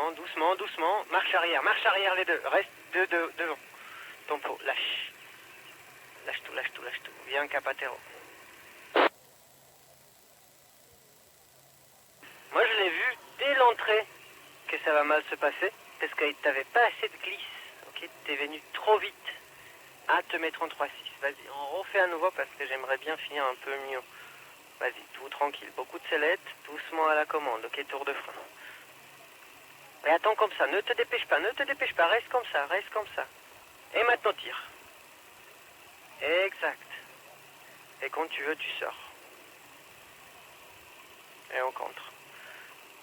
Doucement, doucement, doucement. Marche arrière les deux. Reste devant. Tempo, lâche. Lâche tout, lâche tout, lâche tout. Viens, Capatero. Moi, je l'ai vu dès l'entrée que ça va mal se passer. Parce que t'avais pas assez de glisse. Ok, t'es venu trop vite à te mettre en 3-6. Vas-y, on refait à nouveau parce que j'aimerais bien finir un peu mieux. Vas-y, tout tranquille. Beaucoup de sellettes, doucement à la commande. Ok, tour de frein. Et attends comme ça, ne te dépêche pas, reste comme ça. Et maintenant tire. Exact. Et quand tu veux, tu sors. Et on contre.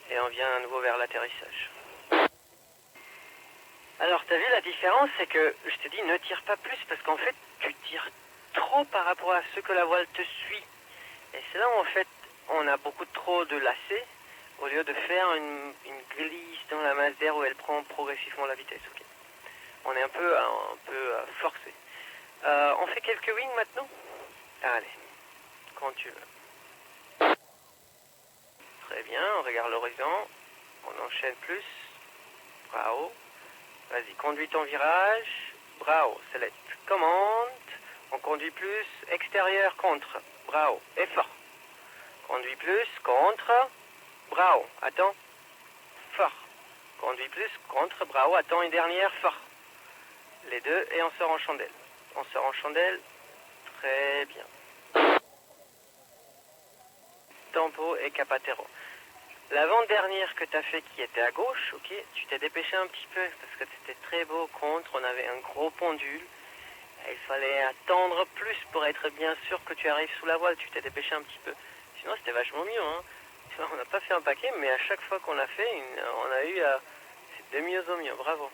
Et on vient à nouveau vers l'atterrissage. Alors, t'as vu la différence, c'est que je te dis, ne tire pas plus, parce qu'en fait, tu tires trop par rapport à ce que la voile te suit. Et c'est là où, en fait, on a beaucoup trop de lacets, au lieu de faire une glisse dans la masse d'air où elle prend progressivement la vitesse. Okay. On est un peu forcé. On fait quelques wings maintenant? Allez, quand tu veux. Très bien, on regarde l'horizon. On enchaîne plus. Bravo. Vas-y, conduis ton virage. Bravo, select. Commande. On conduit plus. Extérieur, contre. Bravo. Et fort. Conduis plus, contre. Bravo. Attends. Fort. Conduis plus, contre. Bravo. Attends une dernière. Fort. Les deux et on sort en chandelle. On sort en chandelle. Très bien. Tempo et Capatero. L'avant-dernière que tu as fait qui était à gauche, ok, tu t'es dépêché un petit peu parce que c'était très beau contre, on avait un gros pendule. Il fallait attendre plus pour être bien sûr que tu arrives sous la voile, tu t'es dépêché un petit peu. Sinon c'était vachement mieux, hein. Tu vois, on n'a pas fait un paquet, mais à chaque fois qu'on a fait, on a eu c'est de mieux en mieux, bravo.